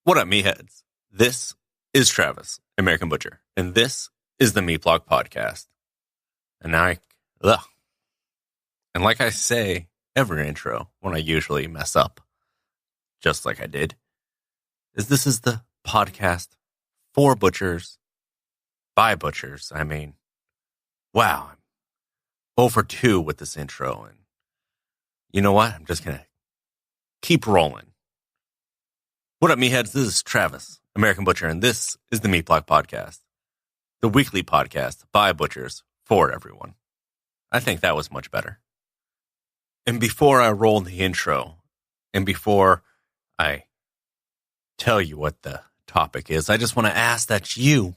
What up, meatheads? This is Travis, American Butcher, and this is the Meat Block Podcast. And and like I say every intro when I usually mess up, just like I did, this is the podcast for butchers, by butchers. I mean, wow, I'm 0 for 2 with this intro, and you know what? I'm just gonna keep rolling. What up, meatheads? This is Travis, American Butcher, and this is the Meat Block Podcast, the weekly podcast by butchers for everyone. I think that was much better. And before I roll the intro, and before I tell you what the topic is, I just want to ask that you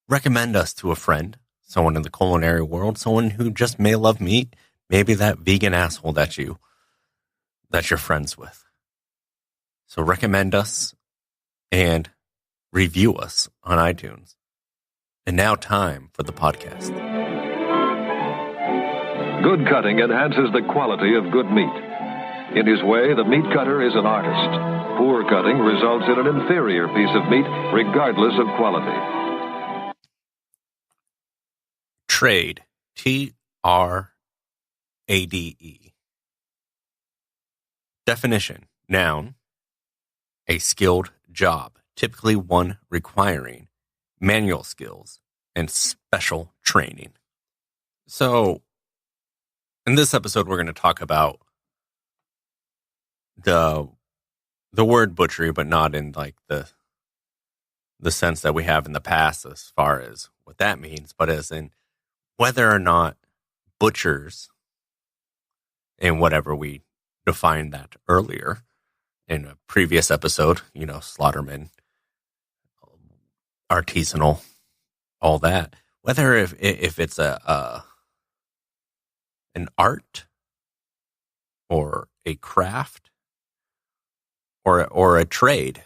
recommend us to a friend, someone in the culinary world, someone who just may love meat, maybe that vegan asshole that you're friends with. So recommend us and review us on iTunes. And now time for the podcast. Good cutting enhances the quality of good meat. In his way, the meat cutter is an artist. Poor cutting results in an inferior piece of meat, regardless of quality. Trade. T-R-A-D-E. Definition. Noun. A skilled job, typically one requiring manual skills and special training. So, in this episode, we're going to talk about the word butchery, but not in like the sense that we have in the past as far as what that means, but as in whether or not butchers, and whatever we defined that earlier in a previous episode, slaughterman, artisanal, all that. Whether if it's an art or a craft or a trade.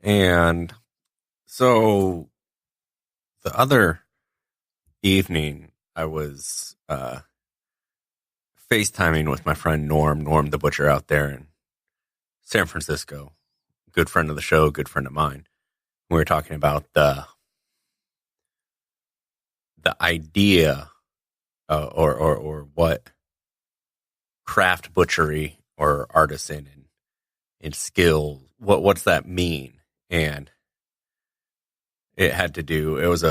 And so the other evening I was FaceTiming with my friend Norm the butcher out there in San Francisco, good friend of the show, good friend of mine. We were talking about the idea or what craft butchery or artisan and skill, what's that mean? And it had to do, it was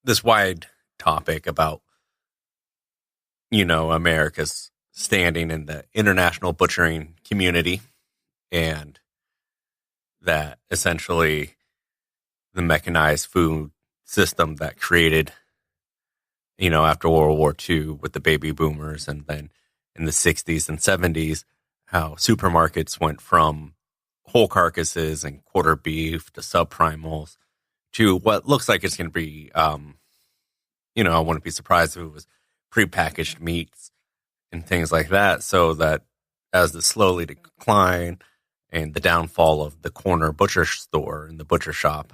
this wide topic about, America's standing in the international butchering community, and that essentially the mechanized food system that created, after World War II with the baby boomers, and then in the 60s and 70s, how supermarkets went from whole carcasses and quarter beef to subprimals to what looks like it's going to be, I wouldn't be surprised if it was prepackaged meats and things like that, so that as the slowly decline and the downfall of the corner butcher store and the butcher shop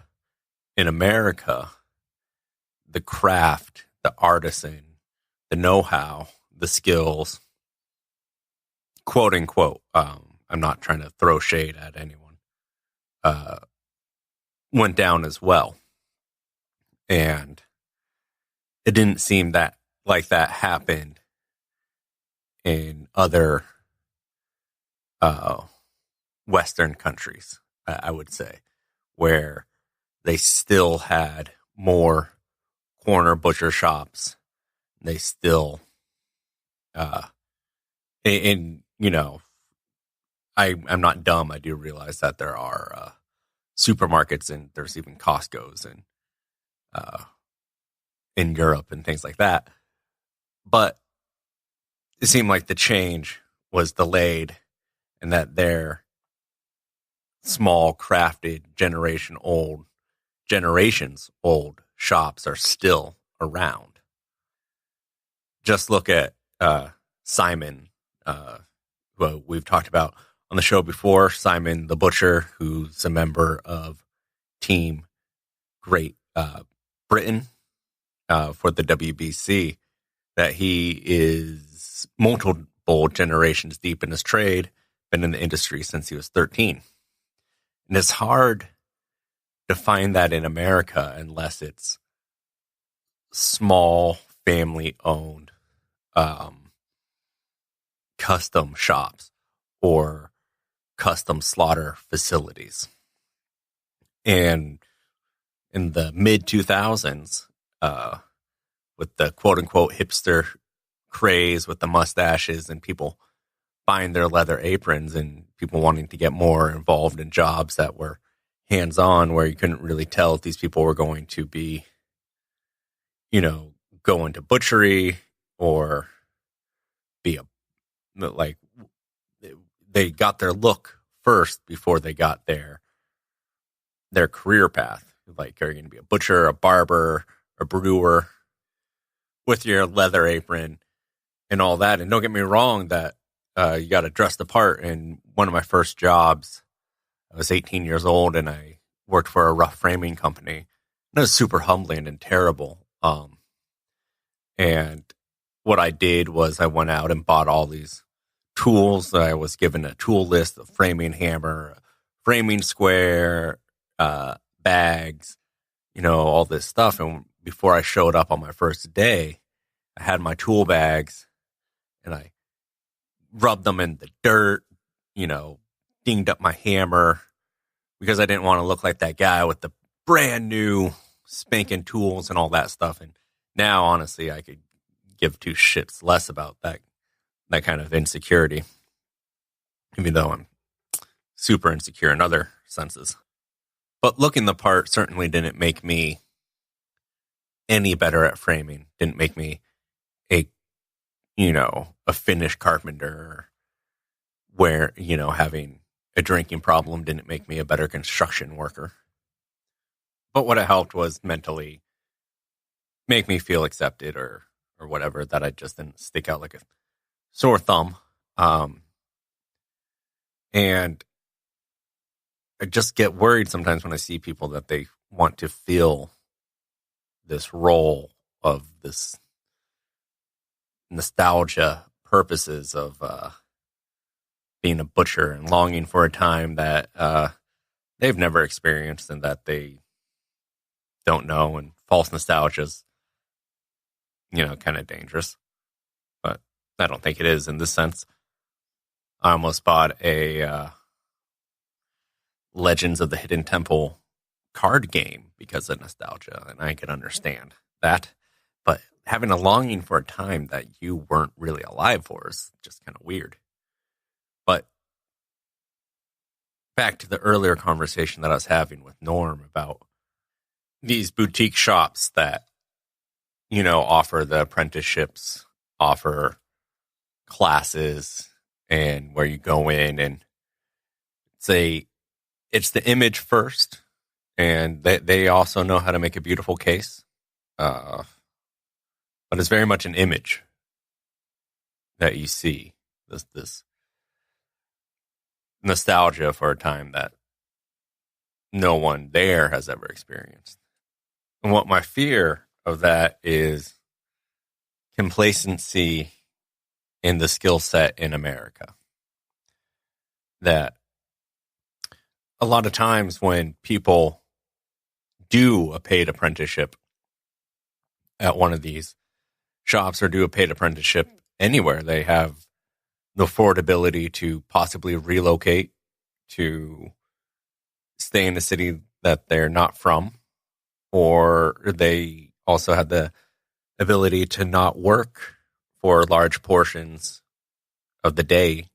in America, the craft, the artisan, the know-how, the skills, quote unquote, I'm not trying to throw shade at anyone, went down as well. And it didn't seem that happened in other Western countries, I would say, where they still had more corner butcher shops. They still, I'm not dumb. I do realize that there are supermarkets, and there's even Costco's and in Europe and things like that. But it seemed like the change was delayed, and that their small crafted generations old shops are still around. Just look at Simon, who we've talked about on the show before, Simon the Butcher, who's a member of Team Great Britain for the WBC, that he is multiple generations deep in his trade, been in the industry since he was 13. And it's hard to find that in America unless it's small, family-owned custom shops or custom slaughter facilities. And in the mid-2000s, with the quote-unquote hipster craze with the mustaches and people buying their leather aprons and people wanting to get more involved in jobs that were hands-on, where you couldn't really tell if these people were going to be, go into butchery or be they got their look first before they got their career path. Like, are you going to be a butcher, a barber, a brewer with your leather apron and all that? And don't get me wrong that you got to dress the part. And one of my first jobs, I was 18 years old and I worked for a rough framing company. And it was super humbling and terrible. And what I did was I went out and bought all these tools. I was given a tool list: of framing hammer, framing square, bags, all this stuff. And before I showed up on my first day, I had my tool bags and I rubbed them in the dirt, dinged up my hammer because I didn't want to look like that guy with the brand new spanking tools and all that stuff. And now, honestly, I could give two shits less about that kind of insecurity, even though I'm super insecure in other senses. But looking the part certainly didn't make me any better at framing. Didn't make me a finished carpenter, where, having a drinking problem didn't make me a better construction worker. But what it helped was mentally make me feel accepted or whatever, that I just didn't stick out like a sore thumb. And I just get worried sometimes when I see people that they want to fill this role of this nostalgia purposes of being a butcher and longing for a time that they've never experienced and that they don't know. And false nostalgia's, kind of dangerous. But I don't think it is in this sense. I almost bought a Legends of the Hidden Temple card game because of nostalgia, and I can understand that. But having a longing for a time that you weren't really alive for is just kind of weird. But back to the earlier conversation that I was having with Norm about these boutique shops that, offer the apprenticeships, offer classes, and where you go in and it's the image first, and they also know how to make a beautiful case. But it's very much an image that you see, this nostalgia for a time that no one there has ever experienced. And what my fear of that is complacency in the skill set in America. That a lot of times when people do a paid apprenticeship at one of these shops or do a paid apprenticeship anywhere, they have the affordability to possibly relocate, to stay in a city that they're not from, or they also have the ability to not work for large portions of the day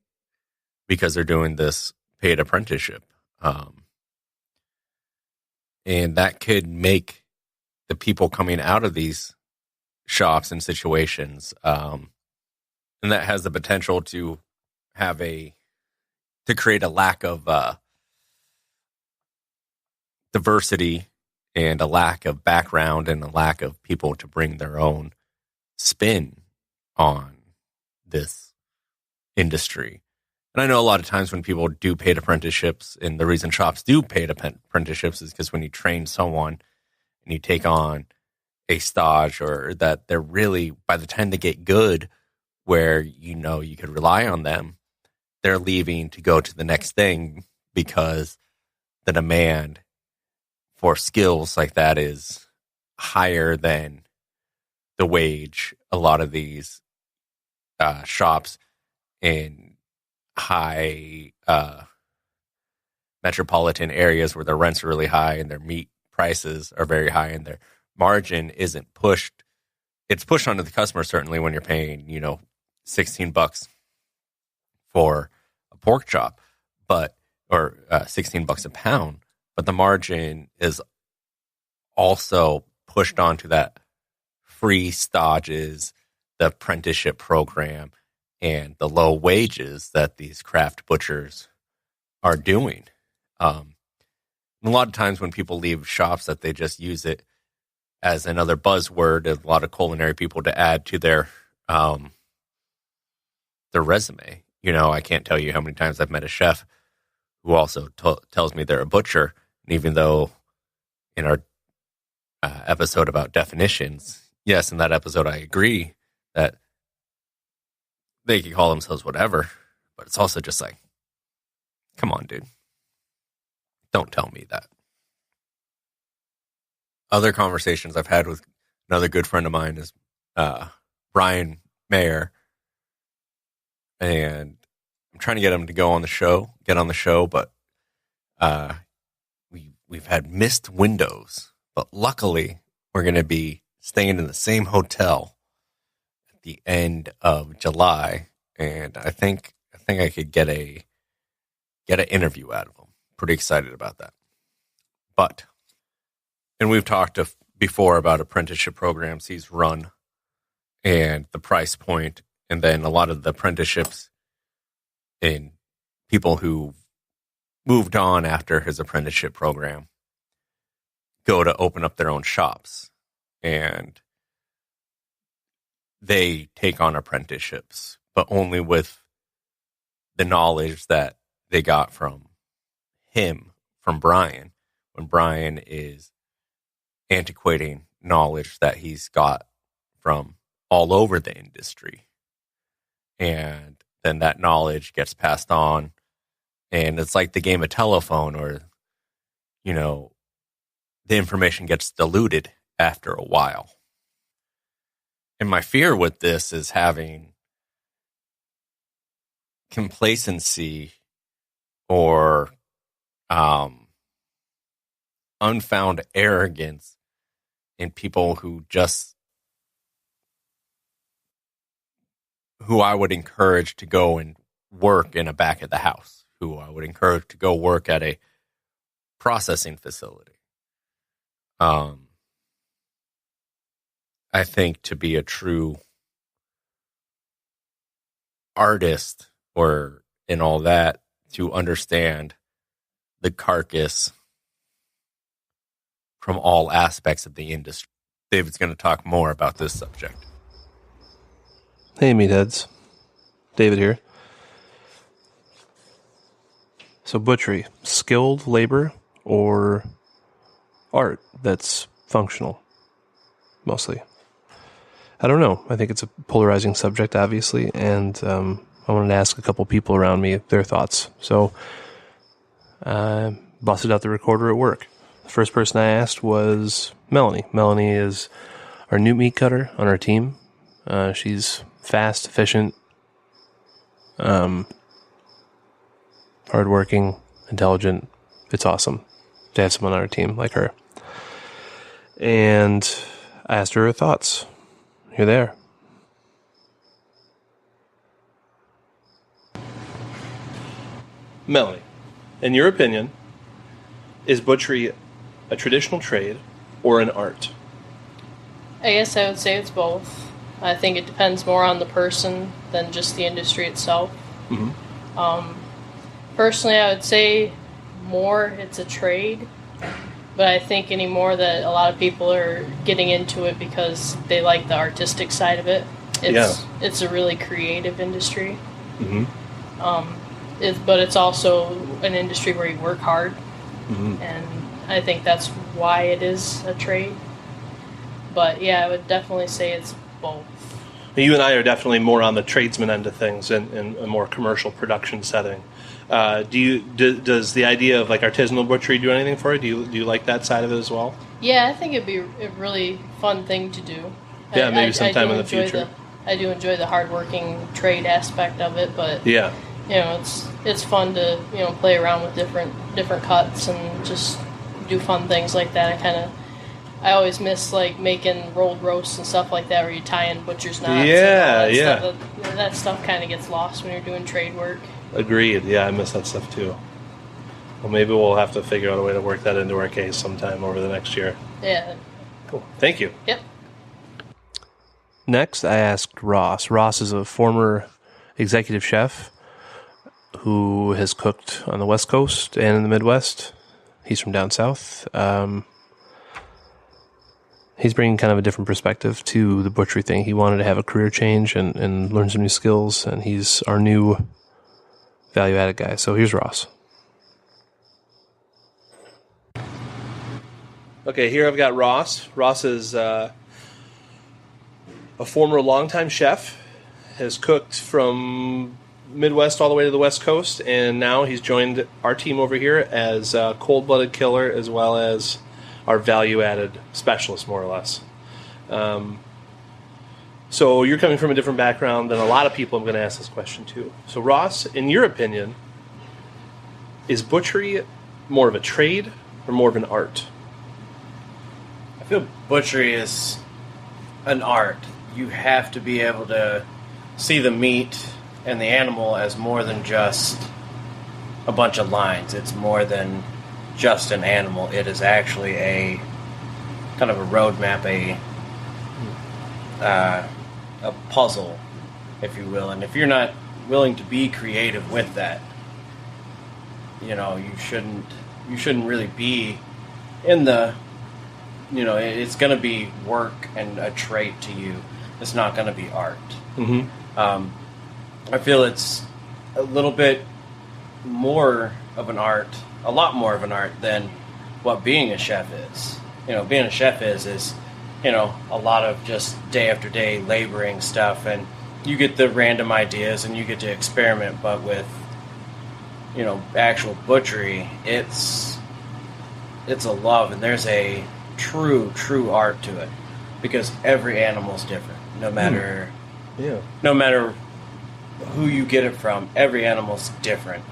because they're doing this paid apprenticeship. And that could make the people coming out of these shops and situations, and that has the potential to create a lack of diversity and a lack of background and a lack of people to bring their own spin on this industry. And I know a lot of times when people do paid apprenticeships, and the reason shops do paid apprenticeships is because when you train someone and you take on a stage, or that they're really, by the time they get good, where you could rely on them, they're leaving to go to the next thing because the demand for skills like that is higher than the wage. A lot of these shops in high metropolitan areas where the rents are really high and their meat prices are very high and their margin isn't pushed. It's pushed onto the customer, certainly, when you're paying, $16 for a pork chop, or $16 a pound, but the margin is also pushed onto that free stages, the apprenticeship program, and the low wages that these craft butchers are doing. A lot of times when people leave shops, that they just use it as another buzzword of a lot of culinary people to add to their resume. I can't tell you how many times I've met a chef who also tells me they're a butcher. And even though in our episode about definitions, yes, in that episode I agree that they can call themselves whatever, but it's also just like, come on, dude. Don't tell me that. Other conversations I've had with another good friend of mine is Brian Mayer, and I'm trying to get him to get on the show, but we've had missed windows. But luckily, we're going to be staying in the same hotel at the end of July, and I think I could get an interview out of him. Pretty excited about that. And we've talked before about apprenticeship programs he's run and the price point, and then a lot of the apprenticeships in people who moved on after his apprenticeship program go to open up their own shops, and they take on apprenticeships, but only with the knowledge that they got from Brian, when Brian is antiquating knowledge that he's got from all over the industry. And then that knowledge gets passed on, and it's like the game of telephone, or, the information gets diluted after a while. And my fear with this is having complacency or unfound arrogance in people who I would encourage to go and work in a back of the house, who I would encourage to go work at a processing facility. I think to be a true artist or in all that, to understand the carcass from all aspects of the industry. David's going to talk more about this subject. Hey, meatheads. David here. So butchery, skilled labor or art that's functional? Mostly. I don't know. I think it's a polarizing subject, obviously, and I wanted to ask a couple people around me their thoughts. So I busted out the recorder at work. The first person I asked was Melanie. Melanie is our new meat cutter on our team. She's fast, efficient, hardworking, intelligent. It's awesome to have someone on our team like her. And I asked her thoughts. Here they are. Melanie, in your opinion, is butchery a traditional trade or an art? I guess I would say it's both. I think it depends more on the person than just the industry itself. Mm-hmm. Personally, I would say more it's a trade, but I think anymore that a lot of people are getting into it because they like the artistic side of it. It's a really creative industry. Mm-hmm. But it's also an industry where you work hard, mm-hmm. and I think that's why it is a trade. But yeah, I would definitely say it's both. You and I are definitely more on the tradesman end of things in a more commercial production setting. Does the idea of like artisanal butchery do anything for you? Do you like that side of it as well? Yeah, I think it'd be a really fun thing to do. Yeah, maybe sometime in the future. I do enjoy the hardworking trade aspect of it, but yeah, it's fun to play around with different cuts and just do fun things like that. I always miss like making rolled roasts and stuff like that, where you tie in butcher's knots. Yeah, and yeah. Stuff. That stuff kind of gets lost when you're doing trade work. Agreed. Yeah, I miss that stuff too. Well, maybe we'll have to figure out a way to work that into our case sometime over the next year. Yeah. Cool. Thank you. Yep. Next, I asked Ross. Ross is a former executive chef who has cooked on the West Coast and in the Midwest. He's from down south. He's bringing kind of a different perspective to the butchery thing. He wanted to have a career change and learn some new skills, and he's our new value-added guy. So here's Ross. Okay, here I've got Ross. Ross is a former longtime chef, has cooked from Midwest all the way to the West Coast, and now he's joined our team over here as a cold-blooded killer as well as our value-added specialist, more or less. So you're coming from a different background than a lot of people I'm going to ask this question to. So Ross, in your opinion, is butchery more of a trade or more of an art? I feel butchery is an art. You have to be able to see the meat and the animal as more than just a bunch of lines. It's more than just an animal. It is actually a kind of a roadmap, a puzzle, if you will. And if you're not willing to be creative with that, you shouldn't really be in the, it's going to be work and a trade to you. It's not going to be art. Mm-hmm. I feel it's a little bit more of an art, a lot more of an art than what being a chef is. Being a chef is a lot of just day after day laboring stuff, and you get the random ideas and you get to experiment. But with actual butchery, it's a love, and there's a true art to it, because every animal's different. No matter who you get it from, every animal's different.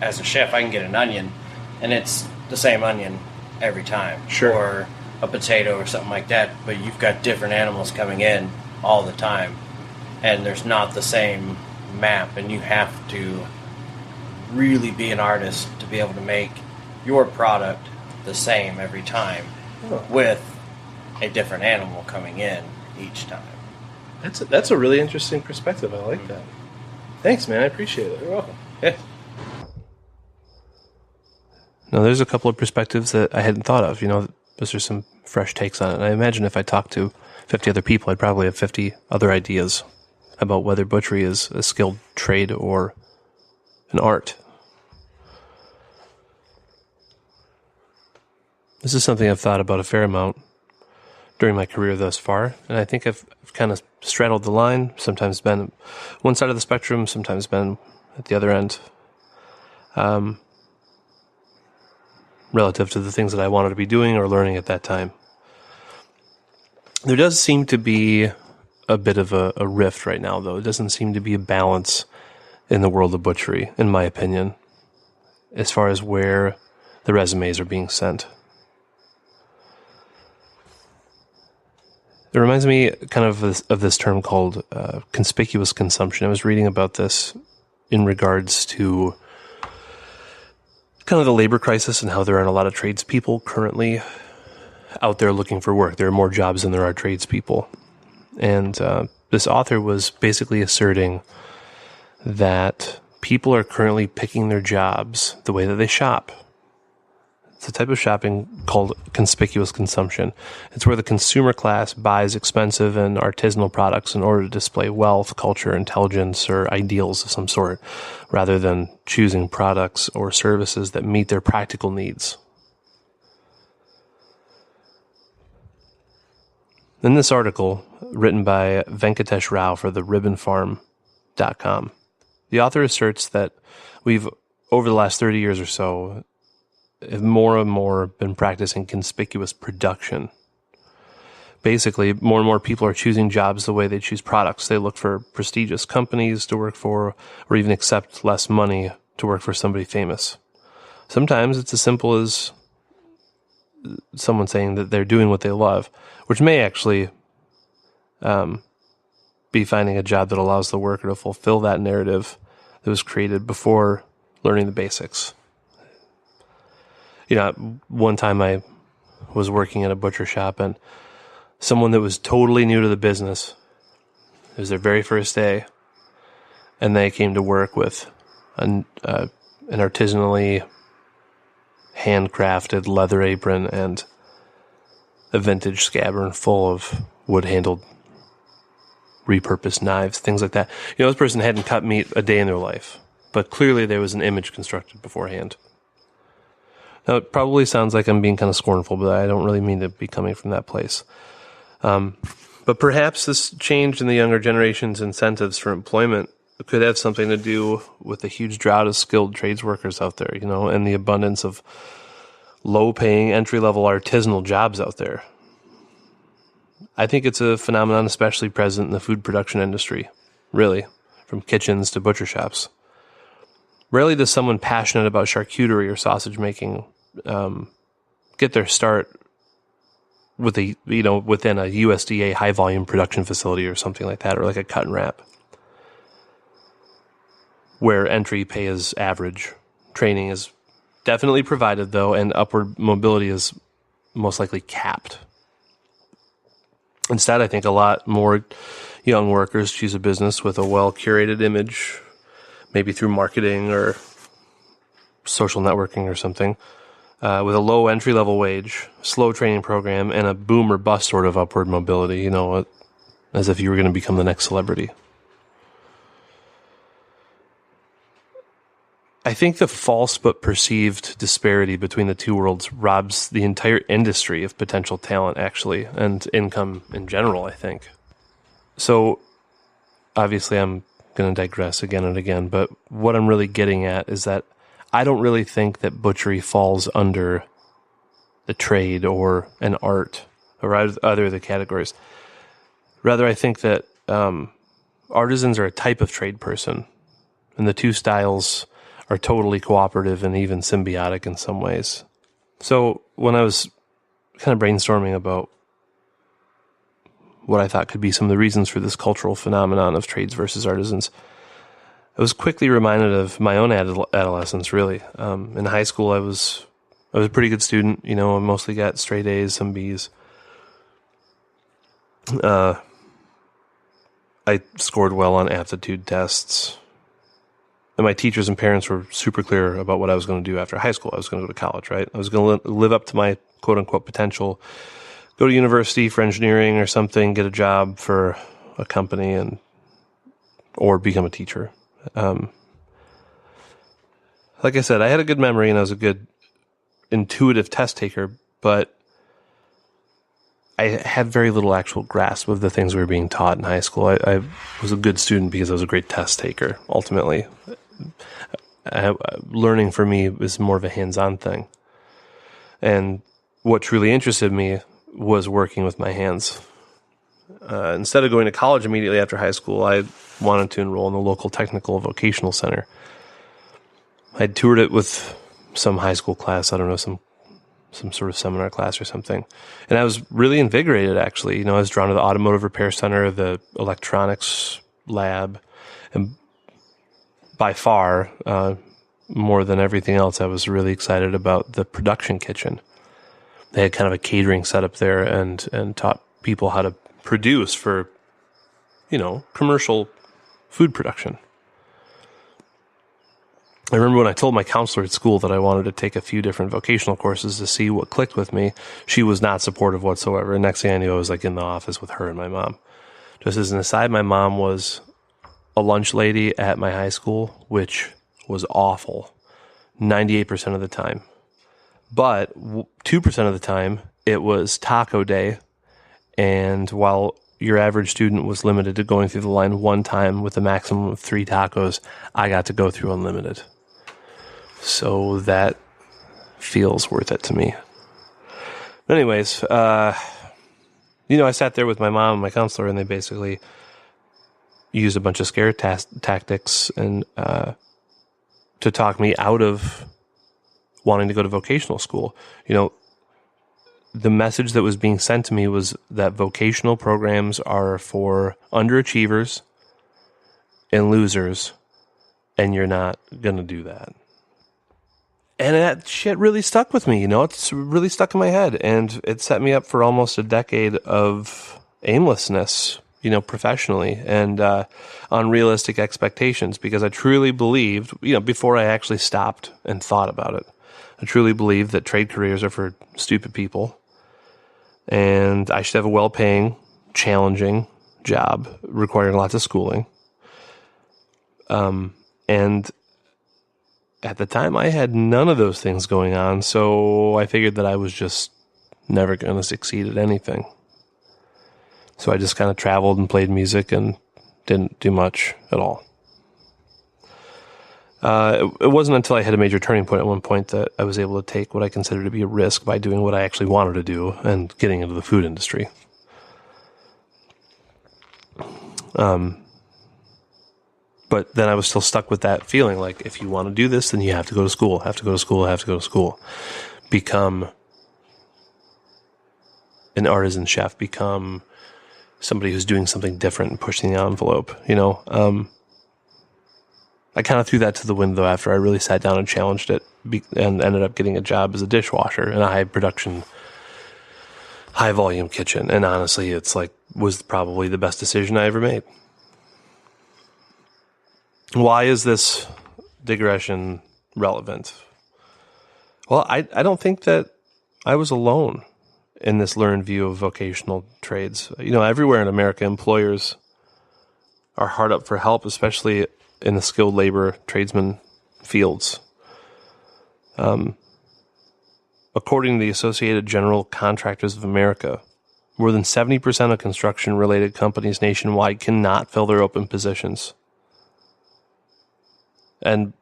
As a chef, I can get an onion, and it's the same onion every time. Sure. Or a potato or something like that, but you've got different animals coming in all the time, and there's not the same map, and you have to really be an artist to be able to make your product the same every time with a different animal coming in each time. That's a really interesting perspective. I like that. Thanks, man. I appreciate it. You're welcome. Yeah. Now, there's a couple of perspectives that I hadn't thought of. Those are some fresh takes on it. And I imagine if I talked to 50 other people, I'd probably have 50 other ideas about whether butchery is a skilled trade or an art. This is something I've thought about a fair amount during my career thus far, and I think I've kind of straddled the line, sometimes been one side of the spectrum, sometimes been at the other end, relative to the things that I wanted to be doing or learning at that time. There does seem to be a bit of a rift right now, though. It doesn't seem to be a balance in the world of butchery, in my opinion, as far as where the resumes are being sent. It reminds me kind of this term called conspicuous consumption. I was reading about this in regards to kind of the labor crisis and how there aren't a lot of tradespeople currently out there looking for work. There are more jobs than there are tradespeople. And this author was basically asserting that people are currently picking their jobs the way that they shop. It's a type of shopping called conspicuous consumption. It's where the consumer class buys expensive and artisanal products in order to display wealth, culture, intelligence, or ideals of some sort, rather than choosing products or services that meet their practical needs. In this article, written by Venkatesh Rao for theribbonfarm.com. The author asserts that we've, over the last 30 years or so, have more and more been practicing conspicuous production. Basically, more and more people are choosing jobs the way they choose products. They look for prestigious companies to work for, or even accept less money to work for somebody famous. Sometimes it's as simple as someone saying that they're doing what they love, which may actually be finding a job that allows the worker to fulfill that narrative that was created before learning the basics. One time I was working at a butcher shop, and someone that was totally new to the business, it was their very first day, and they came to work with an artisanally handcrafted leather apron and a vintage scabbard full of wood-handled repurposed knives, things like that. This person hadn't cut meat a day in their life, but clearly there was an image constructed beforehand. Now, it probably sounds like I'm being kind of scornful, but I don't really mean to be coming from that place. But perhaps this change in the younger generation's incentives for employment could have something to do with the huge drought of skilled trades workers out there, and the abundance of low-paying, entry-level artisanal jobs out there. I think it's a phenomenon especially present in the food production industry, really, from kitchens to butcher shops. Rarely does someone passionate about charcuterie or sausage making get their start with within a USDA high volume production facility or something like that, or like a cut and wrap, where entry pay is average. Training is definitely provided, though, and upward mobility is most likely capped. Instead, I think a lot more young workers choose a business with a well-curated image, maybe through marketing or social networking or something, with a low entry-level wage, slow training program, and a boom or bust sort of upward mobility, as if you were going to become the next celebrity. I think the false but perceived disparity between the two worlds robs the entire industry of potential talent, actually, and income in general, I think. So, obviously, I'm going to digress again and again, but what I'm really getting at is that I don't really think that butchery falls under the trade or an art or other of the categories. Rather, I think that artisans are a type of trade person, and the two styles are totally cooperative and even symbiotic in some ways. So when I was kind of brainstorming about what I thought could be some of the reasons for this cultural phenomenon of trades versus artisans, I was quickly reminded of my own adolescence, really. In high school, I was a pretty good student. I mostly got straight A's, some B's. I scored well on aptitude tests. And my teachers and parents were super clear about what I was going to do after high school. I was going to go to college, right? I was going to live up to my quote-unquote potential, go to university for engineering or something, get a job for a company, or become a teacher. Like I said, I had a good memory and I was a good intuitive test taker, but I had very little actual grasp of the things we were being taught in high school. I was a good student because I was a great test taker, ultimately. Learning for me is more of a hands-on thing. And what truly interested me was working with my hands. Instead of going to college immediately after high school, I wanted to enroll in the local technical vocational center. I toured it with some high school class, I don't know, some sort of seminar class or something. And I was really invigorated, actually. I was drawn to the automotive repair center, the electronics lab, and by far, more than everything else, I was really excited about the production kitchen. They had kind of a catering setup there and taught people how to produce for, commercial food production. I remember when I told my counselor at school that I wanted to take a few different vocational courses to see what clicked with me. She was not supportive whatsoever. And next thing I knew, I was in the office with her and my mom. Just as an aside, my mom was a lunch lady at my high school, which was awful 98% of the time. But 2% of the time, it was taco day. And while your average student was limited to going through the line one time with a maximum of 3 tacos, I got to go through unlimited. So that feels worth it to me. But anyways, I sat there with my mom and my counselor, and they basically used a bunch of scare tactics and to talk me out of wanting to go to vocational school. The message that was being sent to me was that vocational programs are for underachievers and losers, and you're not going to do that. And that shit really stuck with me, it's really stuck in my head, and it set me up for almost a decade of aimlessness, professionally, and unrealistic expectations, because I truly believed, before I actually stopped and thought about it, I truly believed that trade careers are for stupid people, and I should have a well-paying, challenging job requiring lots of schooling. And at the time, I had none of those things going on, so I figured that I was just never going to succeed at anything. So I just kind of traveled and played music and didn't do much at all. It wasn't until I had a major turning point at one point that I was able to take what I considered to be a risk by doing what I actually wanted to do and getting into the food industry. But then I was still stuck with that feeling like, if you want to do this, then you have to go to school, become an artisan chef, become somebody who's doing something different and pushing the envelope, I kind of threw that to the wind, though, after I really sat down and challenged it and ended up getting a job as a dishwasher in a high-production, high-volume kitchen. And honestly, was probably the best decision I ever made. Why is this digression relevant? Well, I don't think that I was alone in this learned view of vocational trades. Everywhere in America, employers are hard up for help, especially in the skilled labor tradesman fields. According to the Associated General Contractors of America, more than 70% of construction-related companies nationwide cannot fill their open positions. And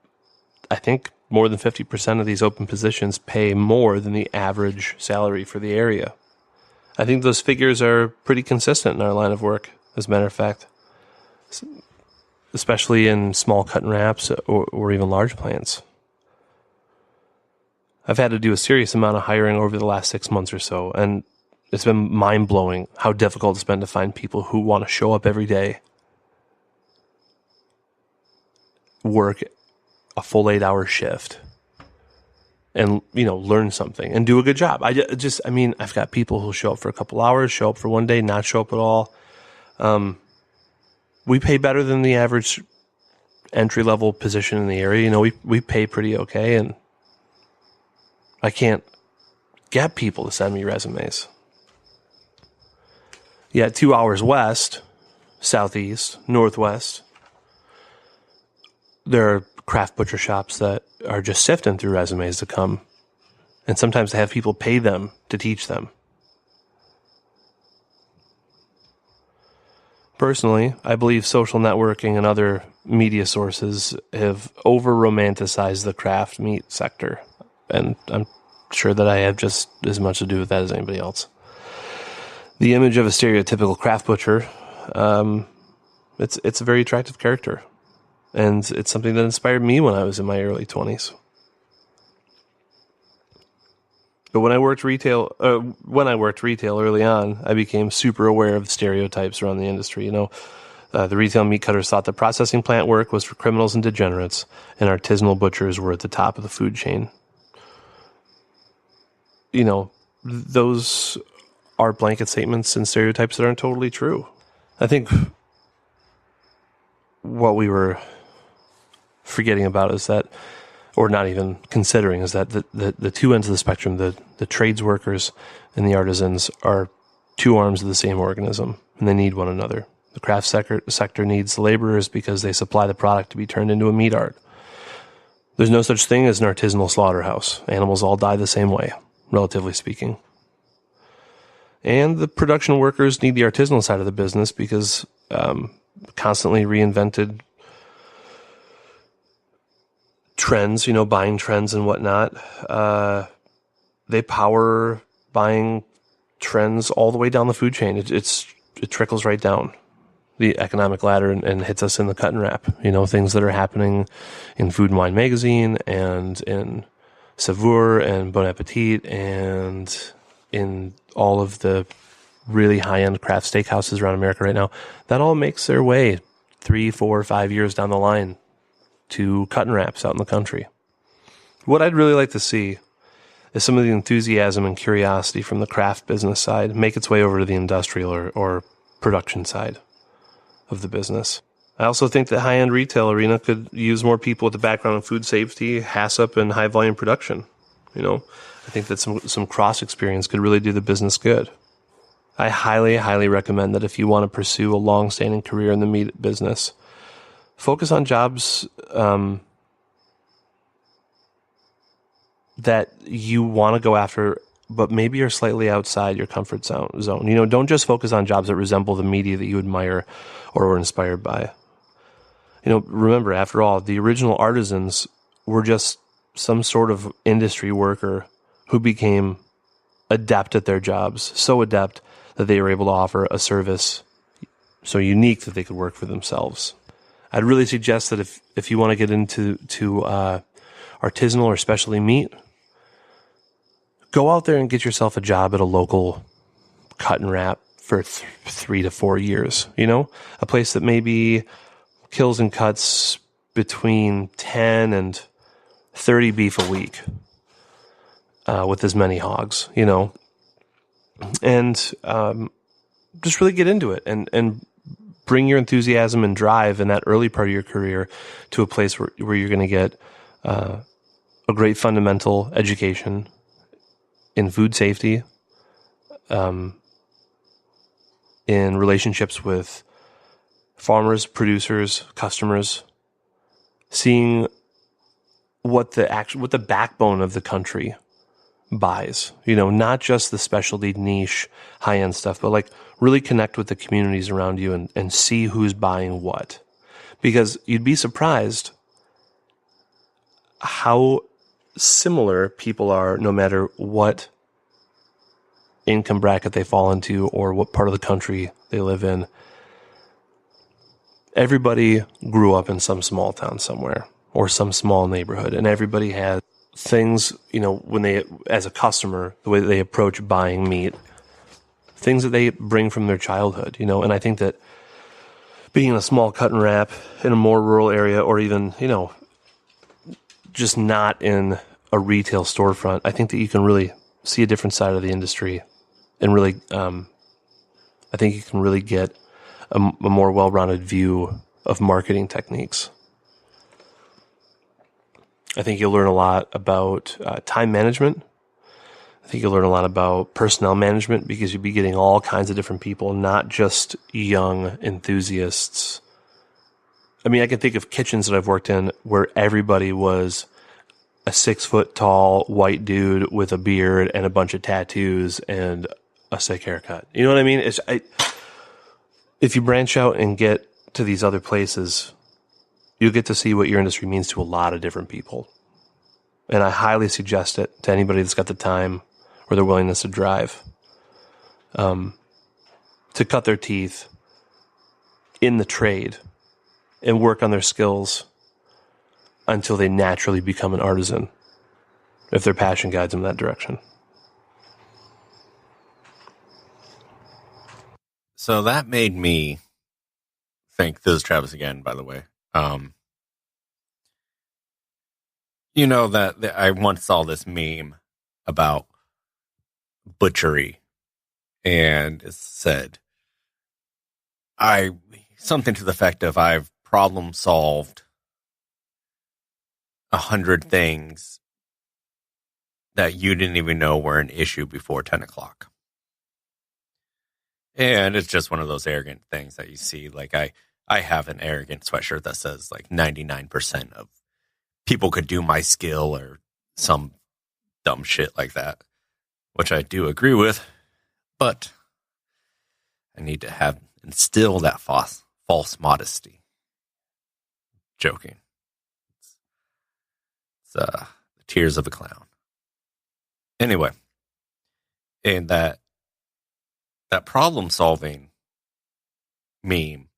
I think more than 50% of these open positions pay more than the average salary for the area. I think those figures are pretty consistent in our line of work, as a matter of fact, especially in small cut and wraps or even large plants. I've had to do a serious amount of hiring over the last 6 months or so, and it's been mind-blowing how difficult it's been to find people who want to show up every day, work a full 8-hour shift, and learn something and do a good job. I've got people who show up for a couple hours, show up for one day, not show up at all. We pay better than the average entry-level position in the area. We pay pretty okay, and I can't get people to send me resumes. Yeah, 2 hours west, southeast, northwest, there are craft butcher shops that are just sifting through resumes to come. And sometimes they have people pay them to teach them. Personally, I believe social networking and other media sources have over-romanticized the craft meat sector. And I'm sure that I have just as much to do with that as anybody else. The image of a stereotypical craft butcher, it's a very attractive character. And it's something that inspired me when I was in my early 20s. But when I worked retail early on, I became super aware of the stereotypes around the industry. The retail meat cutters thought that processing plant work was for criminals and degenerates, and artisanal butchers were at the top of the food chain. Those are blanket statements and stereotypes that aren't totally true. I think what we were forgetting about is that, or not even considering, is that the two ends of the spectrum, the trades workers and the artisans, are two arms of the same organism, and they need one another. The craft sector needs the laborers because they supply the product to be turned into a meat art. There's no such thing as an artisanal slaughterhouse. Animals all die the same way, relatively speaking. And the production workers need the artisanal side of the business because constantly reinvented trends, buying trends and whatnot. They power buying trends all the way down the food chain. It trickles right down the economic ladder and hits us in the cut and wrap. Things that are happening in Food and Wine magazine and in Savour and Bon Appetit and in all of the really high-end craft steakhouses around America right now. That all makes their way 3, 4, 5 years down the line to cut and wraps out in the country. What I'd really like to see is some of the enthusiasm and curiosity from the craft business side make its way over to the industrial or production side of the business. I also think the high-end retail arena could use more people with a background in food safety, HACCP, and high-volume production. I think that some cross-experience could really do the business good. I highly, highly recommend that if you want to pursue a long-standing career in the meat business, focus on jobs that you want to go after, but maybe are slightly outside your comfort zone. Don't just focus on jobs that resemble the media that you admire or were inspired by. Remember, after all, the original artisans were just some sort of industry worker who became adept at their jobs, so adept that they were able to offer a service so unique that they could work for themselves. I'd really suggest that if you want to get into artisanal or specialty meat, go out there and get yourself a job at a local cut and wrap for 3 to 4 years. A place that maybe kills and cuts between 10 and 30 beef a week with as many hogs, and just really get into it and bring your enthusiasm and drive in that early part of your career to a place where you're going to get a great fundamental education in food safety, in relationships with farmers, producers, customers, seeing what the backbone of the country buys, not just the specialty niche high-end stuff, but really connect with the communities around you and see who's buying what. Because you'd be surprised how similar people are no matter what income bracket they fall into or what part of the country they live in. Everybody grew up in some small town somewhere or some small neighborhood, and everybody had things, when they, as a customer, the way that they approach buying meat, things that they bring from their childhood, and I think that being in a small cut and wrap in a more rural area or even, just not in a retail storefront, I think that you can really see a different side of the industry and really, I think you can really get a more well-rounded view of marketing techniques. I think you'll learn a lot about time management. I think you'll learn a lot about personnel management because you'll be getting all kinds of different people, not just young enthusiasts. I mean, I can think of kitchens that I've worked in where everybody was a 6-foot-tall white dude with a beard and a bunch of tattoos and a sick haircut. You know what I mean? If you branch out and get to these other places, you'll get to see what your industry means to a lot of different people. And I highly suggest it to anybody that's got the time or the willingness to drive, to cut their teeth in the trade and work on their skills until they naturally become an artisan, if their passion guides them in that direction. So that made me think, this is Travis again, by the way. That I once saw this meme about Butchery, and it said, something to the effect of, I've problem solved 100 things that you didn't even know were an issue before 10 o'clock. And it's just one of those arrogant things that you see. I have an arrogant sweatshirt that says 99% of people could do my skill or some dumb shit like that, which I do agree with. But I need to instill that false modesty. Joking. It's the tears of a clown. Anyway, and that problem solving meme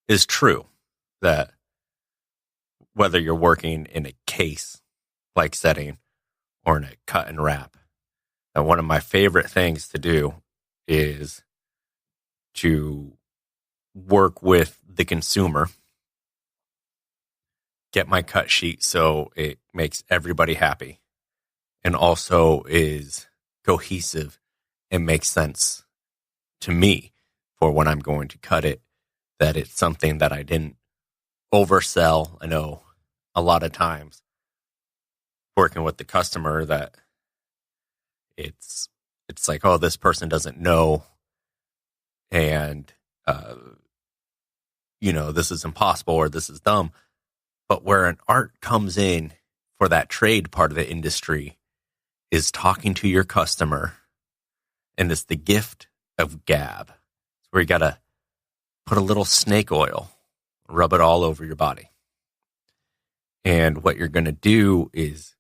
is true. That whether you're working in a case like setting or in a cut and wrap, and one of my favorite things to do is to work with the consumer, get my cut sheet so it makes everybody happy, and also is cohesive and makes sense to me for when I'm going to cut it, that it's something that I didn't oversell. I know a lot of times working with the customer that it's like, oh, this person doesn't know, and this is impossible or this is dumb. But where an art comes in for that trade part of the industry is talking to your customer, and it's the gift of gab. It's where you got to put a little snake oil, rub it all over your body. And what you're going to do is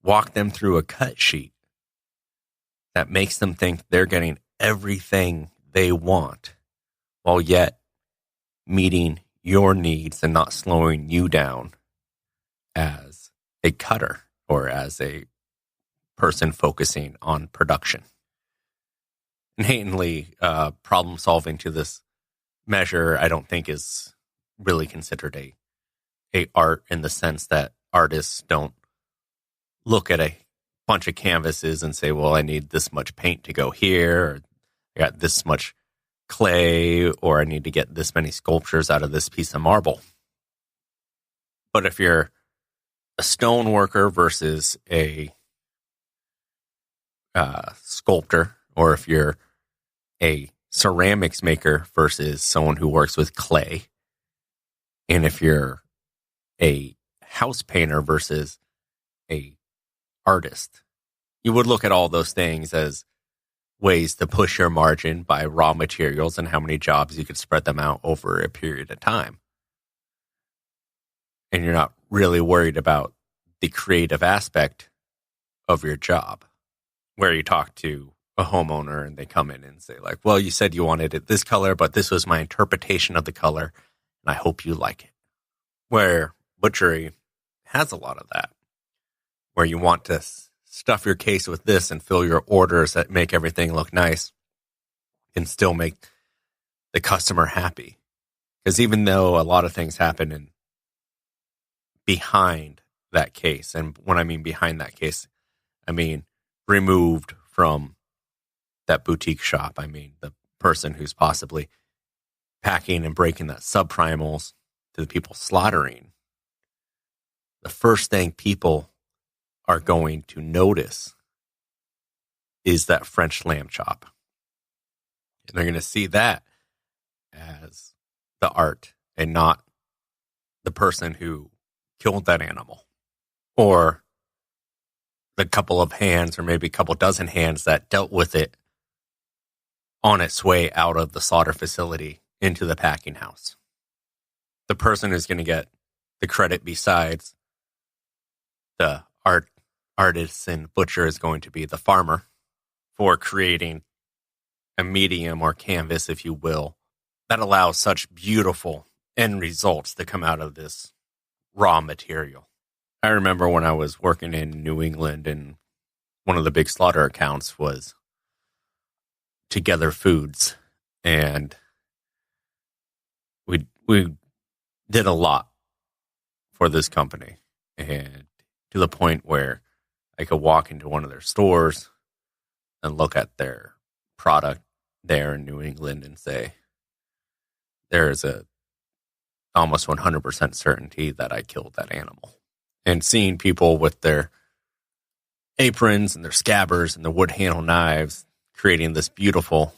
walk them through a cut sheet that makes them think they're getting everything they want, while yet meeting your needs and not slowing you down as a cutter or as a person focusing on production. Innately, problem solving to this measure, I don't think is really considered a art, in the sense that artists don't look at a bunch of canvases and say, well, I need this much paint to go here, or I got this much clay, or I need to get this many sculptures out of this piece of marble. But if you're a stone worker versus a sculptor, or if you're a ceramics maker versus someone who works with clay, and if you're a house painter versus a artist, you would look at all those things as ways to push your margin by raw materials and how many jobs you could spread them out over a period of time. And you're not really worried about the creative aspect of your job, where you talk to a homeowner and they come in and say, like, well, you said you wanted it this color, but this was my interpretation of the color, and I hope you like it. Where Butchery has a lot of that, where you want to stuff your case with this and fill your orders that make everything look nice and still make the customer happy. Because even though a lot of things happen behind that case, and when I mean behind that case, I mean removed from that boutique shop. I mean the person who's possibly packing and breaking that subprimals to the people slaughtering. The first thing people are going to notice is that French lamb chop. And they're going to see that as the art and not the person who killed that animal, or the couple of hands or maybe a couple dozen hands that dealt with it on its way out of the slaughter facility into the packing house. The person who's going to get the credit besides the artist and butcher is going to be the farmer for creating a medium or canvas, if you will, that allows such beautiful end results to come out of this raw material. I remember when I was working in New England, and one of the big slaughter accounts was Together Foods, and we did a lot for this company, and to the point where I could walk into one of their stores and look at their product there in New England and say, there is a almost 100% certainty that I killed that animal. And seeing people with their aprons and their scabbards and their wood handle knives creating this beautiful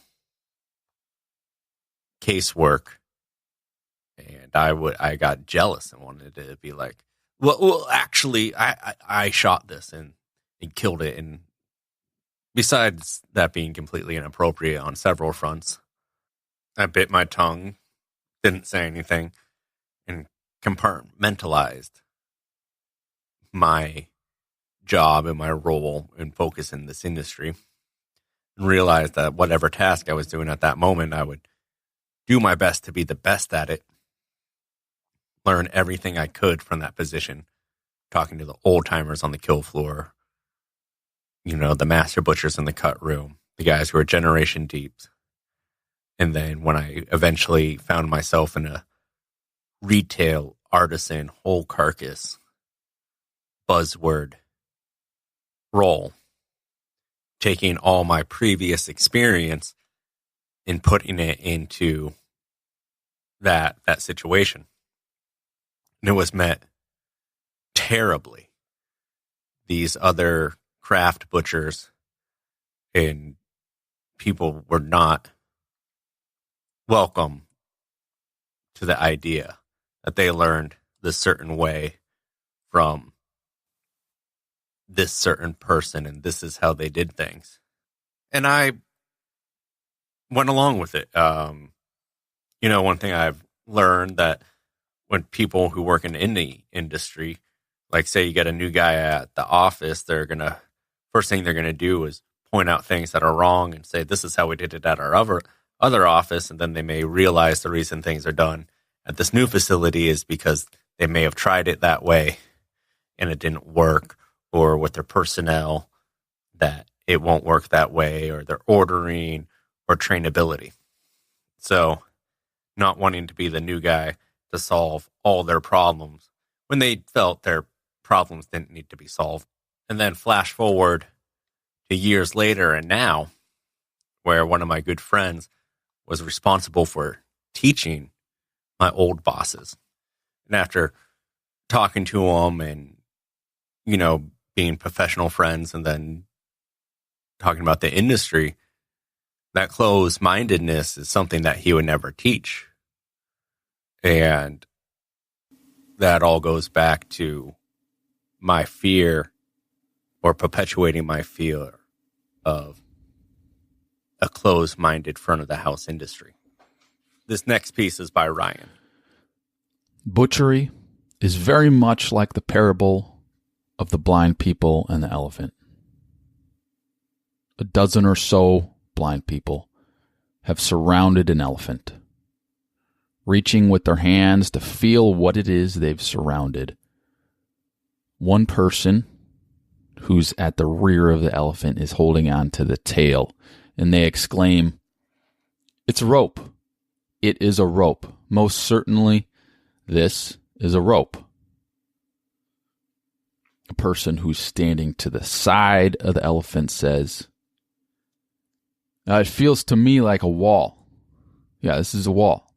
casework, and I got jealous and wanted to be like, well actually, I shot this and killed it, and besides that being completely inappropriate on several fronts, I bit my tongue, didn't say anything, and compartmentalized my job and my role and focus in this industry, and realized that whatever task I was doing at that moment, I would do my best to be the best at it, learn everything I could from that position, talking to the old timers on the kill floor, the master butchers in the cut room, the guys who are generation deep. And then when I eventually found myself in a retail artisan whole carcass buzzword role, taking all my previous experience and putting it into that situation. And it was met terribly. These other craft butchers and people were not welcome to the idea that they learned this certain way from this certain person and this is how they did things. And I went along with it. One thing I've learned that when people who work in the industry, like say you get a new guy at the office, first thing they're gonna do is point out things that are wrong and say, this is how we did it at our other office, and then they may realize the reason things are done at this new facility is because they may have tried it that way and it didn't work, or with their personnel that it won't work that way, or their ordering or trainability. So not wanting to be the new guy to solve all their problems when they felt their problems didn't need to be solved. And then flash forward to years later and now, where one of my good friends was responsible for teaching my old bosses. And after talking to him and, being professional friends and then talking about the industry, that closed-mindedness is something that he would never teach. And that all goes back to my fear, or perpetuating my fear of a closed-minded front-of-the-house industry. This next piece is by Ryan. Butchery is very much like the parable of the blind people and the elephant. A dozen or so blind people have surrounded an elephant, reaching with their hands to feel what it is they've surrounded. One person who's at the rear of the elephant is holding on to the tail, and they exclaim, "It's a rope. It is a rope. Most certainly, this is a rope." A person who's standing to the side of the elephant says, "It feels to me like a wall." Yeah, this is a wall.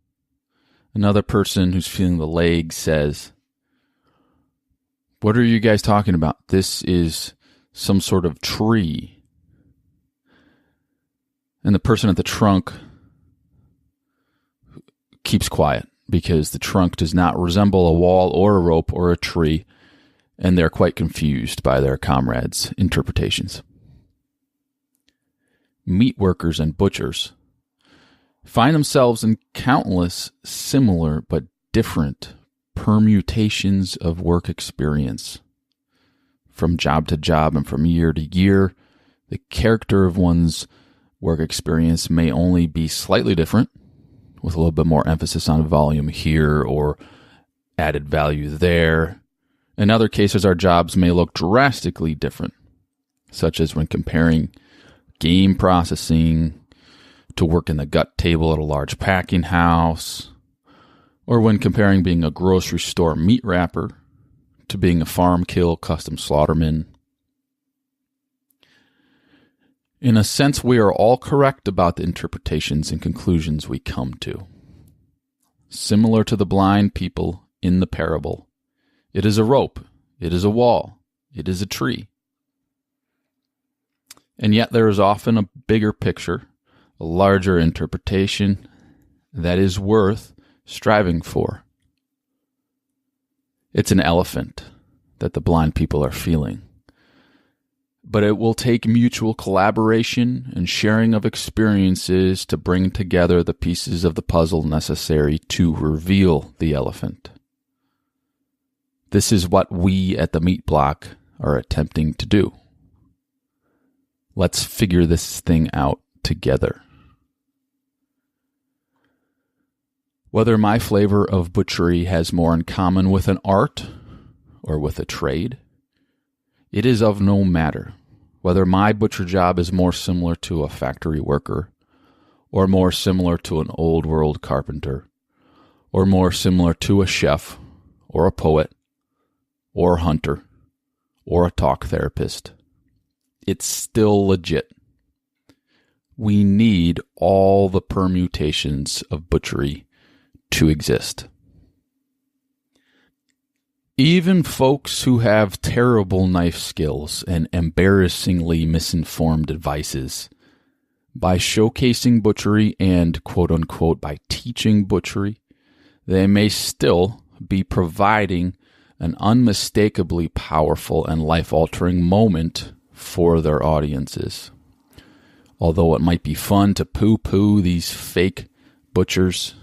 Another person who's feeling the leg says, "What are you guys talking about? This is some sort of tree." And the person at the trunk keeps quiet because the trunk does not resemble a wall or a rope or a tree, and they're quite confused by their comrades' interpretations. Meat workers and butchers find themselves in countless similar but different permutations of work experience. From job to job and from year to year, the character of one's work experience may only be slightly different, with a little bit more emphasis on volume here or added value there. In other cases, our jobs may look drastically different, such as when comparing game processing to work in the gut table at a large packing house, or when comparing being a grocery store meat wrapper to being a farm kill custom slaughterman. In a sense, we are all correct about the interpretations and conclusions we come to. Similar to the blind people in the parable, it is a rope, it is a wall, it is a tree. And yet there is often a bigger picture, a larger interpretation that is worth striving for. It's an elephant that the blind people are feeling. but it will take mutual collaboration and sharing of experiences to bring together the pieces of the puzzle necessary to reveal the elephant. This is what we at the Meat Block are attempting to do. Let's figure this thing out together. Whether my flavor of butchery has more in common with an art or with a trade, it is of no matter. Whether my butcher job is more similar to a factory worker, or more similar to an old world carpenter, or more similar to a chef, or a poet, or a hunter, or a talk therapist, it's still legit. We need all the permutations of butchery to exist. Even folks who have terrible knife skills and embarrassingly misinformed advices, by showcasing butchery and, quote-unquote, by teaching butchery, they may still be providing an unmistakably powerful and life-altering moment for their audiences. Although it might be fun to poo-poo these fake butchers,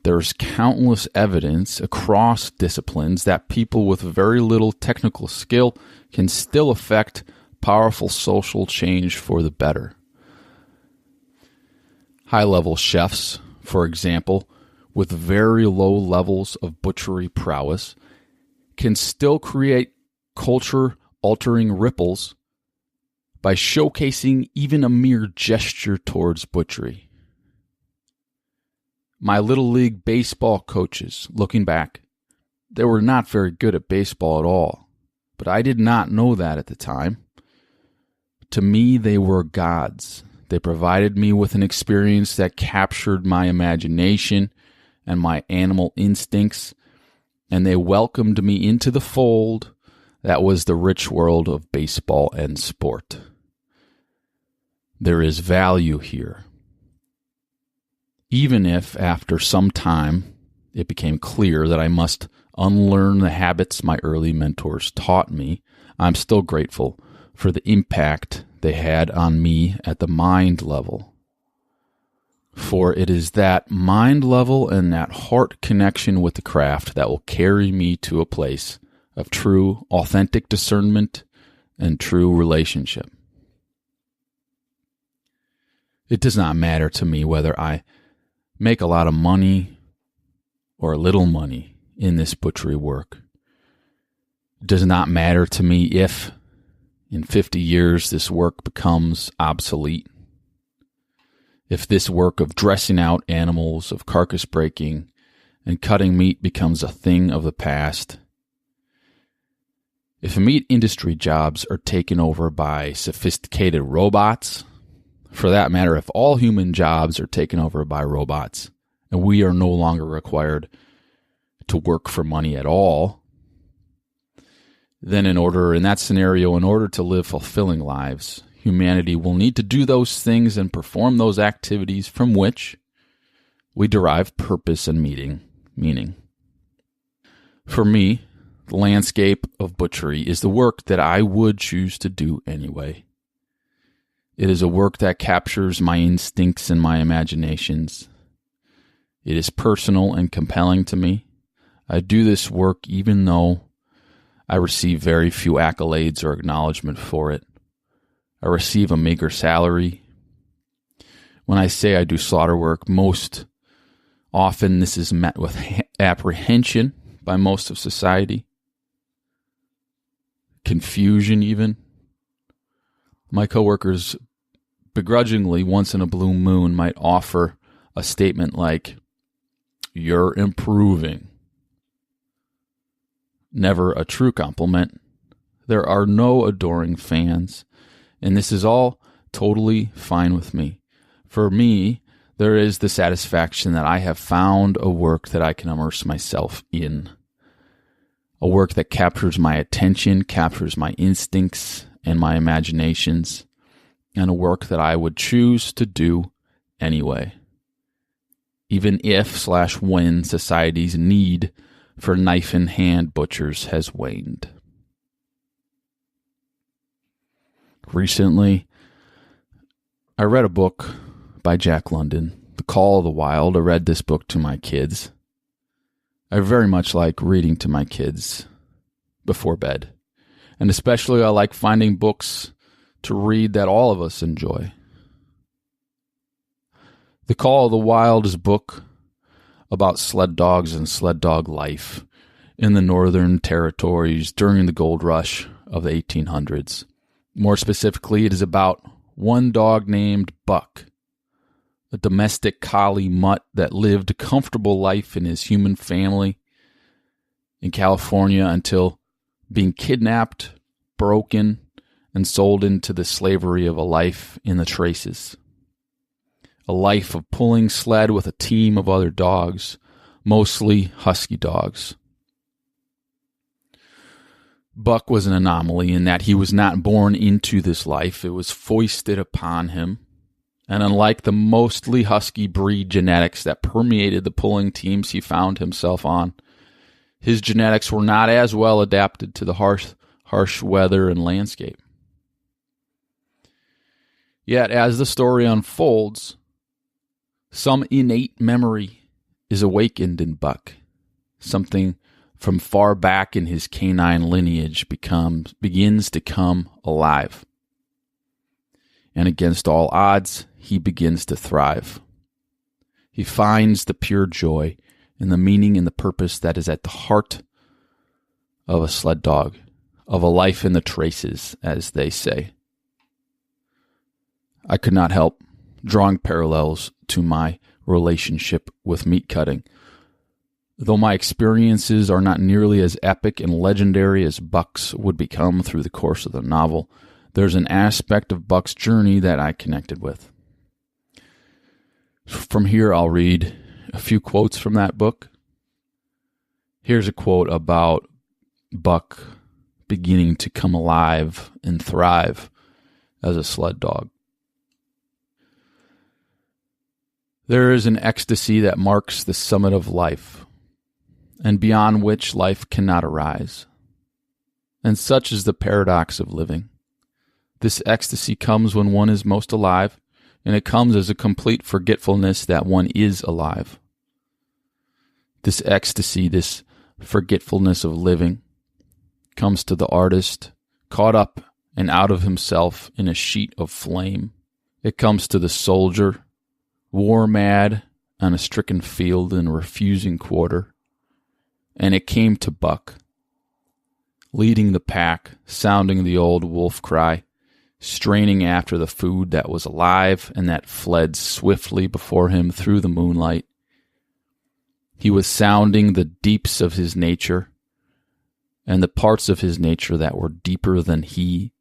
there's countless evidence across disciplines that people with very little technical skill can still affect powerful social change for the better. High-level chefs, for example, with very low levels of butchery prowess, can still create culture-altering ripples by showcasing even a mere gesture towards butchery. My Little League baseball coaches, looking back, they were not very good at baseball at all, but I did not know that at the time. To me, they were gods. They provided me with an experience that captured my imagination and my animal instincts, and they welcomed me into the fold that was the rich world of baseball and sport. There is value here. Even if, after some time, it became clear that I must unlearn the habits my early mentors taught me, I'm still grateful for the impact they had on me at the mind level. For it is that mind level and that heart connection with the craft that will carry me to a place of true, authentic discernment and true relationship. It does not matter to me whether I make a lot of money or little money in this butchery work. It does not matter to me if, in 50 years, this work becomes obsolete. If this work of dressing out animals, of carcass breaking, and cutting meat becomes a thing of the past. If meat industry jobs are taken over by sophisticated robots, for that matter, if all human jobs are taken over by robots, and we are no longer required to work for money at all, then in that scenario, in order to live fulfilling lives, humanity will need to do those things and perform those activities from which we derive purpose and meaning. For me, the landscape of butchery is the work that I would choose to do anyway. It is a work that captures my instincts and my imaginations. It is personal and compelling to me. I do this work even though I receive very few accolades or acknowledgement for it. I receive a meager salary. When I say I do slaughter work, most often this is met with apprehension by most of society. Confusion even. My coworkers begrudgingly, once in a blue moon, might offer a statement like, "You're improving." Never a true compliment. There are no adoring fans, and this is all totally fine with me. For me, there is the satisfaction that I have found a work that I can immerse myself in. A work that captures my attention, captures my instincts and my imaginations, and a work that I would choose to do anyway. Even if/when society's need for knife-in-hand butchers has waned. recently, I read a book by Jack London, The Call of the Wild. I read this book to my kids. I very much like reading to my kids before bed. And especially I like finding books to read that all of us enjoy. The Call of the Wild is a book about sled dogs and sled dog life in the Northern Territories during the gold rush of the 1800s. More specifically, it is about one dog named Buck, a domestic collie mutt that lived a comfortable life in his human family in California until being kidnapped, broken, and sold into the slavery of a life in the traces. A life of pulling sled with a team of other dogs, mostly husky dogs. Buck was an anomaly in that he was not born into this life. It was foisted upon him. And unlike the mostly husky breed genetics that permeated the pulling teams he found himself on, his genetics were not as well adapted to the harsh weather and landscape. Yet, as the story unfolds, some innate memory is awakened in Buck. Something from far back in his canine lineage begins to come alive. And against all odds, he begins to thrive. He finds the pure joy and the meaning and the purpose that is at the heart of a sled dog, of a life in the traces, as they say. I could not help drawing parallels to my relationship with meat cutting. Though my experiences are not nearly as epic and legendary as Buck's would become through the course of the novel, there's an aspect of Buck's journey that I connected with. From here, I'll read a few quotes from that book. Here's a quote about Buck beginning to come alive and thrive as a sled dog. There is an ecstasy that marks the summit of life, and beyond which life cannot arise. And such is the paradox of living. This ecstasy comes when one is most alive, and it comes as a complete forgetfulness that one is alive. This ecstasy, this forgetfulness of living, comes to the artist, caught up and out of himself in a sheet of flame. It comes to the soldier, war-mad on a stricken field in a refusing quarter. And it came to Buck, leading the pack, sounding the old wolf cry, straining after the food that was alive and that fled swiftly before him through the moonlight. He was sounding the deeps of his nature and the parts of his nature that were deeper than he,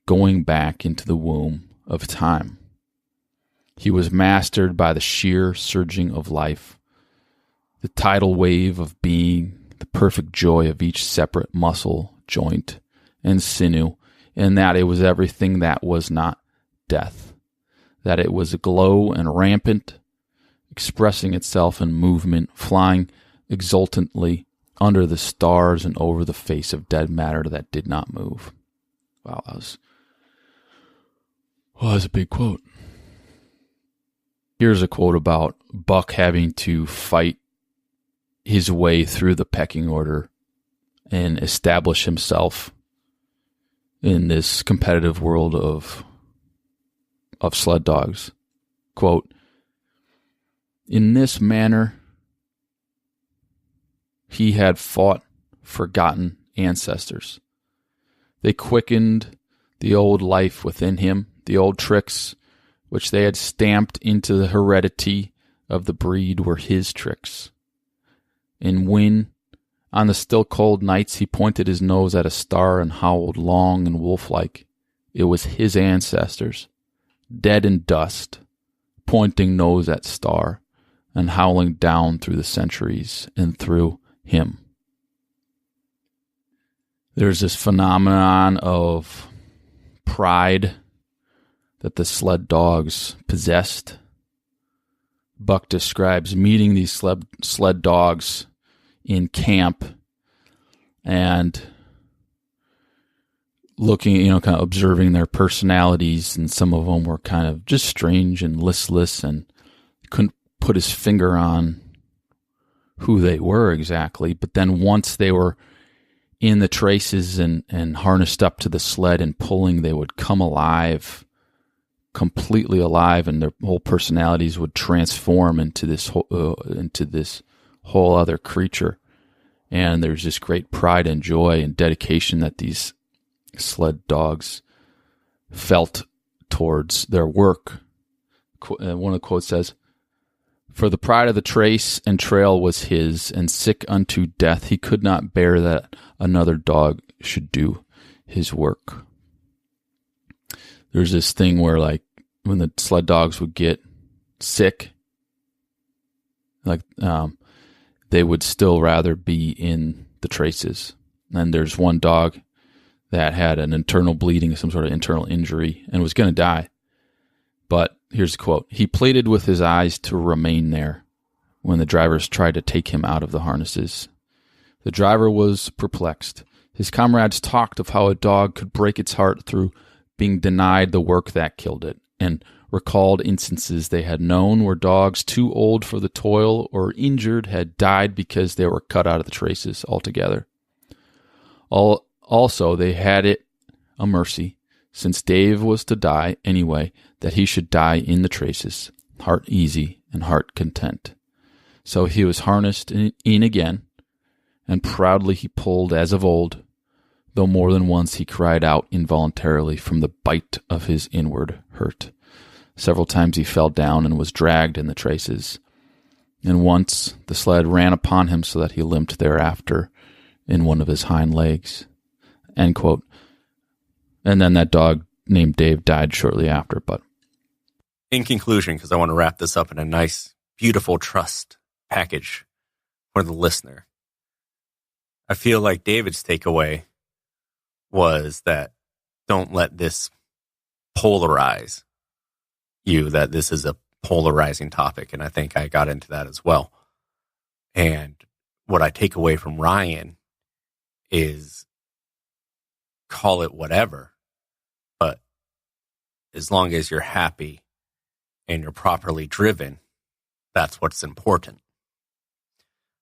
going back into the womb of time. He was mastered by the sheer surging of life, the tidal wave of being, the perfect joy of each separate muscle, joint, and sinew, and that it was everything that was not death, that it was aglow and rampant, expressing itself in movement, flying exultantly under the stars and over the face of dead matter that did not move. Wow, that was a big quote. Here's a quote about Buck having to fight his way through the pecking order and establish himself in this competitive world of sled dogs. Quote, "In this manner, he had fought forgotten ancestors. They quickened the old life within him, the old tricks which they had stamped into the heredity of the breed were his tricks. And when, on the still cold nights, he pointed his nose at a star and howled long and wolf-like, it was his ancestors, dead in dust, pointing nose at star and howling down through the centuries and through him." There's this phenomenon of pride that the sled dogs possessed. Buck describes meeting these sled dogs in camp and looking, kind of observing their personalities, and some of them were kind of just strange and listless and couldn't put his finger on who they were exactly. But then once they were in the traces and harnessed up to the sled and pulling, they would come alive, completely alive, and their whole personalities would transform into this whole other creature. And there's this great pride and joy and dedication that these sled dogs felt towards their work. One of the quotes says, "For the pride of the trace and trail was his, and sick unto death, he could not bear that another dog should do his work." There's this thing where, like, when the sled dogs would get sick, like, they would still rather be in the traces. And there's one dog that had an internal bleeding, some sort of internal injury, and was going to die. But here's the quote: "He pleaded with his eyes to remain there when the drivers tried to take him out of the harnesses. The driver was perplexed. His comrades talked of how a dog could break its heart through being denied the work that killed it, and recalled instances they had known where dogs too old for the toil or injured had died because they were cut out of the traces altogether. Also, they had it a mercy, since Dave was to die anyway, that he should die in the traces, heart easy and heart content. So he was harnessed in again, and proudly he pulled as of old, though more than once he cried out involuntarily from the bite of his inward hurt. Several times he fell down and was dragged in the traces, and once the sled ran upon him so that he limped thereafter in one of his hind legs." End quote. And then that dog named Dave died shortly after. But in conclusion, because I want to wrap this up in a nice, beautiful trust package for the listener, I feel like David's takeaway was that don't let this polarize you, that this is a polarizing topic. And I think I got into that as well. And what I take away from Ryan is, call it whatever, but as long as you're happy and you're properly driven, that's what's important.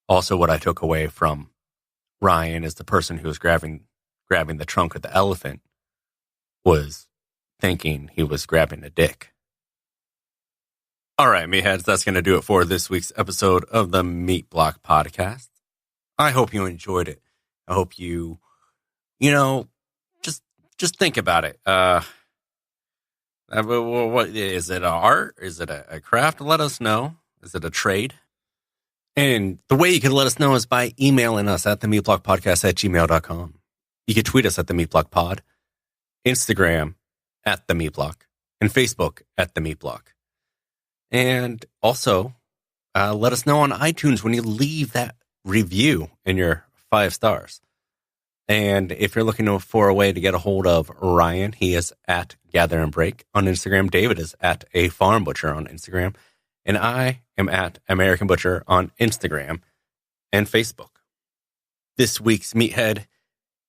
Also, what I took away from Ryan is the person who was grabbing the trunk of the elephant was thinking he was grabbing a dick. All right, meatheads, that's going to do it for this week's episode of the Meat Block Podcast. I hope you enjoyed it. I hope you just think about it. What is it? An art? Is it a craft? Let us know. Is it a trade? And the way you can let us know is by emailing us at themeatblockpodcast@gmail.com. You can tweet us at themeatblockpod, Instagram at themeatblock, and Facebook at themeatblock. And also, let us know on iTunes when you leave that review in your 5 stars. And if you're looking for a way to get a hold of Ryan, he is at Gather and Break on Instagram. David is at A Farm Butcher on Instagram. And I am at American Butcher on Instagram and Facebook. This week's meathead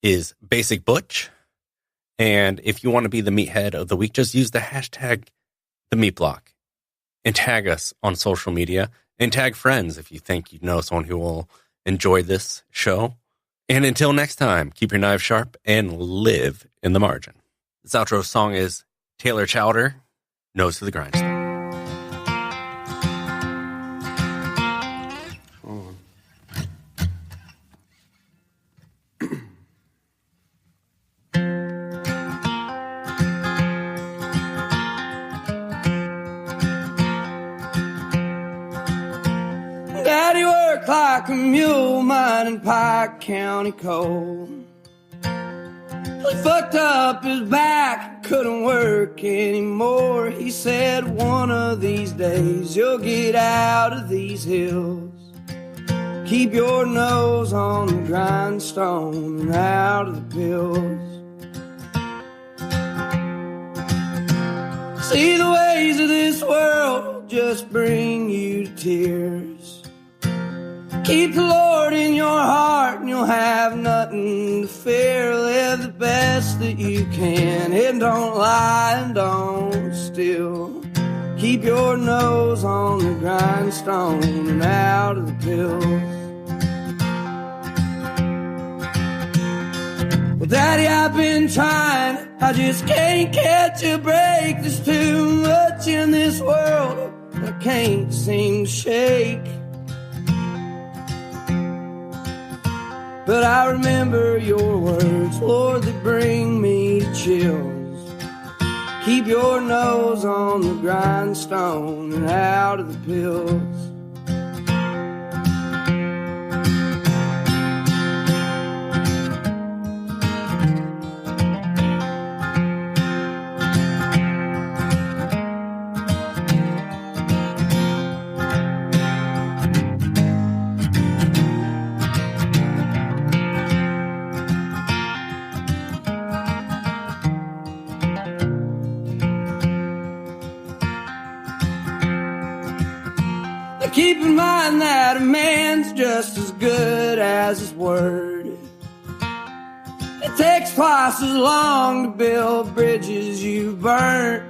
is Basic Butch. And if you want to be the meathead of the week, just use the hashtag #TheMeatBlock and tag us on social media and tag friends if you think you know someone who will enjoy this show. And until next time, keep your knives sharp and live in the margin. This outro song is Taylor Chowder, Nose to the Grindstone. Daddy worked like a mule mining Pike County coal. He fucked up his back, couldn't work anymore. He said, one of these days you'll get out of these hills. Keep your nose on the grindstone and out of the pills. See, the ways of this world just bring you to tears. Keep the Lord in your heart and you'll have nothing to fear. Live the best that you can, and don't lie and don't steal. Keep your nose on the grindstone and out of the pills. Well, Daddy, I've been trying, I just can't catch a break. There's too much in this world I can't seem to shake. But I remember your words, Lord, they bring me to chills. Keep your nose on the grindstone and out of the pills. Keep in mind that a man's just as good as his word. It takes twice as long to build bridges you've burnt.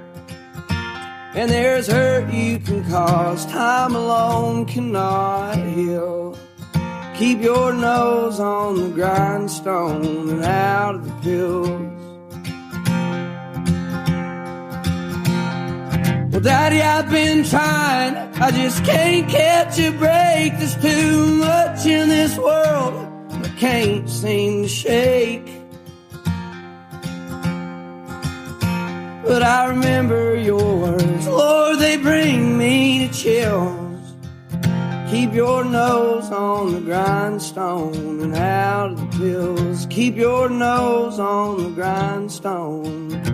And there's hurt you can cause, time alone cannot heal. Keep your nose on the grindstone and out of the pills. Well, Daddy, I've been trying, I just can't catch a break. There's too much in this world I can't seem to shake. But I remember your words, Lord, they bring me to chills. Keep your nose on the grindstone and out of the pills. Keep your nose on the grindstone